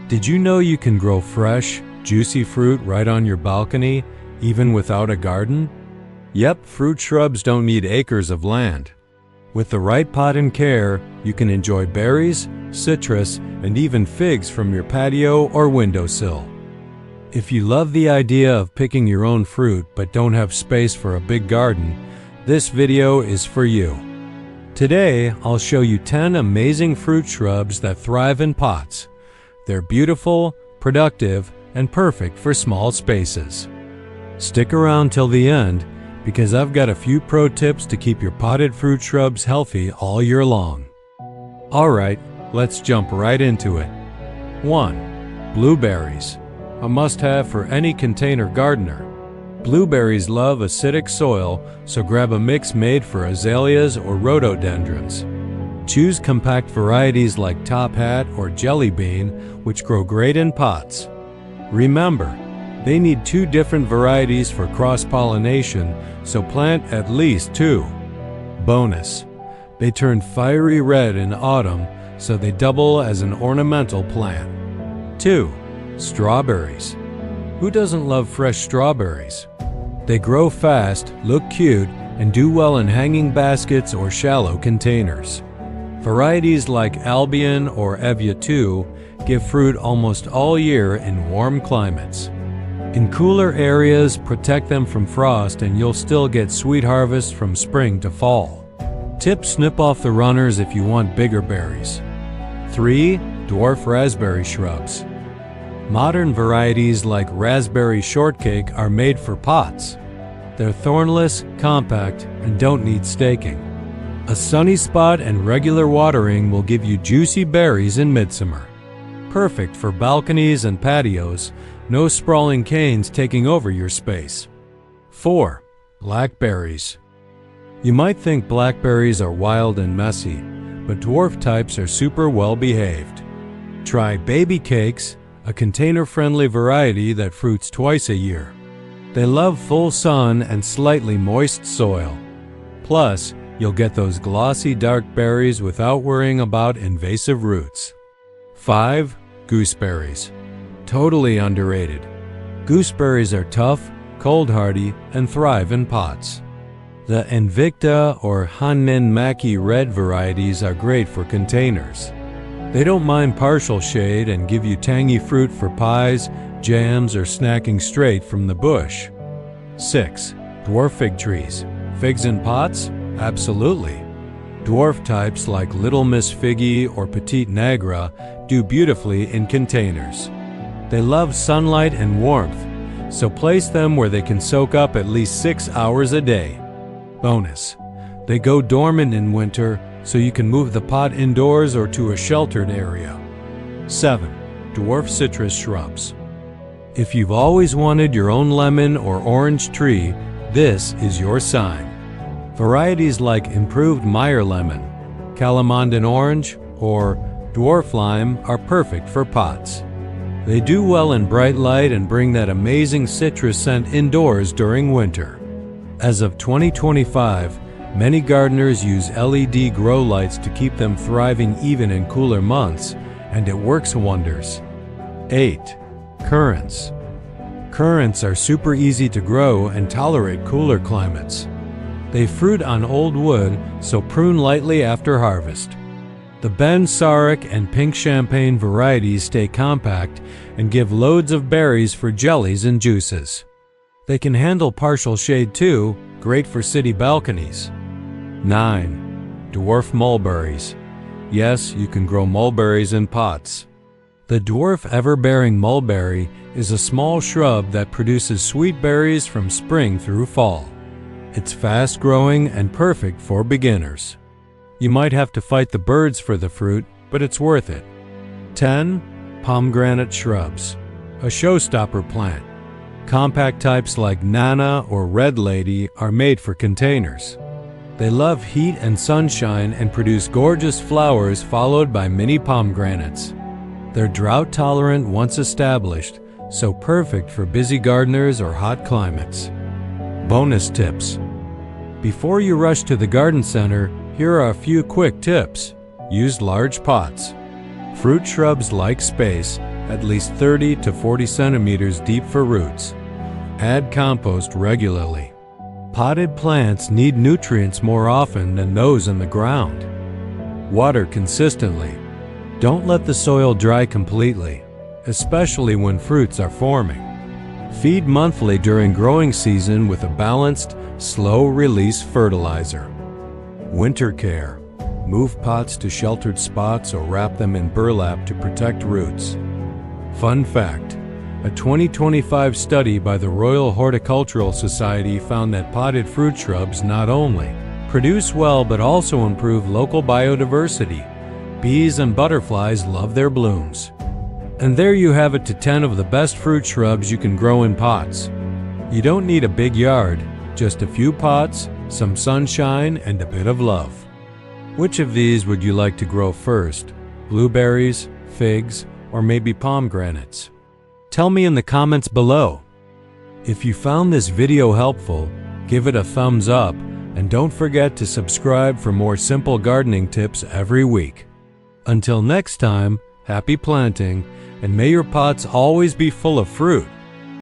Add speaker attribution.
Speaker 1: Did you know you can grow fresh, juicy fruit right on your balcony, even without a garden? Yep, fruit shrubs don't need acres of land. With the right pot and care, you can enjoy berries, citrus, and even figs from your patio or windowsill. If you love the idea of picking your own fruit but don't have space for a big garden, this video is for you. Today, I'll show you 10 amazing fruit shrubs that thrive in pots. They're beautiful, productive, and perfect for small spaces. Stick around till the end, because I've got a few pro tips to keep your potted fruit shrubs healthy all year long. Alright, let's jump right into it. 1. Blueberries. A must-have for any container gardener. Blueberries love acidic soil, so grab a mix made for azaleas or rhododendrons. Choose compact varieties like Top Hat or Jelly Bean, which grow great in pots. Remember, they need 2 different varieties for cross-pollination, so plant at least 2. Bonus: they turn fiery red in autumn, so they double as an ornamental plant. 2. Strawberries. Who doesn't love fresh strawberries? They grow fast, look cute, and do well in hanging baskets or shallow containers. Varieties like Albion or Evia 2 give fruit almost all year in warm climates. In cooler areas, protect them from frost and you'll still get sweet harvests from spring to fall. Tip: snip off the runners if you want bigger berries. 3. Dwarf raspberry shrubs. Modern varieties like raspberry shortcake are made for pots. They're thornless, compact, and don't need staking. A sunny spot and regular watering will give you juicy berries in midsummer. Perfect for balconies and patios, no sprawling canes taking over your space. 4. Blackberries. You might think blackberries are wild and messy, but dwarf types are super well behaved. Try baby cakes, a container-friendly variety that fruits twice a year. They love full sun and slightly moist soil. Plus, you'll get those glossy dark berries without worrying about invasive roots. 5. Gooseberries. Totally underrated. Gooseberries are tough, cold-hardy, and thrive in pots. The Invicta or Hannin Maki red varieties are great for containers. They don't mind partial shade and give you tangy fruit for pies, jams, or snacking straight from the bush. 6. Dwarf fig trees. Figs in pots? Absolutely. Dwarf types like Little Miss Figgy or Petite Negra do beautifully in containers. They love sunlight and warmth, so place them where they can soak up at least 6 hours a day. Bonus: they go dormant in winter, so you can move the pot indoors or to a sheltered area. 7. Dwarf citrus shrubs. If you've always wanted your own lemon or orange tree, this is your sign. Varieties like Improved Meyer Lemon, Calamandan Orange, or Dwarf Lime are perfect for pots. They do well in bright light and bring that amazing citrus scent indoors during winter. As of 2025, many gardeners use LED grow lights to keep them thriving even in cooler months, and it works wonders. 8. Currants. Currants are super easy to grow and tolerate cooler climates. They fruit on old wood, so prune lightly after harvest. The Ben Sarek and Pink Champagne varieties stay compact and give loads of berries for jellies and juices. They can handle partial shade too, great for city balconies. 9. Dwarf mulberries. Yes, you can grow mulberries in pots. The dwarf ever-bearing mulberry is a small shrub that produces sweet berries from spring through fall. It's fast-growing and perfect for beginners. You might have to fight the birds for the fruit, but it's worth it. 10. Pomegranate shrubs. A showstopper plant. Compact types like Nana or Red Lady are made for containers. They love heat and sunshine and produce gorgeous flowers followed by mini pomegranates. They're drought-tolerant once established, so perfect for busy gardeners or hot climates. Bonus tips. Before you rush to the garden center, here are a few quick tips. Use large pots. Fruit shrubs like space, at least 30 to 40 centimeters deep for roots. Add compost regularly. Potted plants need nutrients more often than those in the ground. Water consistently. Don't let the soil dry completely, especially when fruits are forming. Feed monthly during growing season with a balanced, slow-release fertilizer. Winter care. Move pots to sheltered spots or wrap them in burlap to protect roots. Fun fact: a 2025 study by the Royal Horticultural Society found that potted fruit shrubs not only produce well but also improve local biodiversity. Bees and butterflies love their blooms. And there you have it, to 10 of the best fruit shrubs you can grow in pots. You don't need a big yard, just a few pots, some sunshine, and a bit of love. Which of these would you like to grow first? Blueberries, figs, or maybe pomegranates? Tell me in the comments below. If you found this video helpful, give it a thumbs up, and don't forget to subscribe for more simple gardening tips every week. Until next time, happy planting, and may your pots always be full of fruit.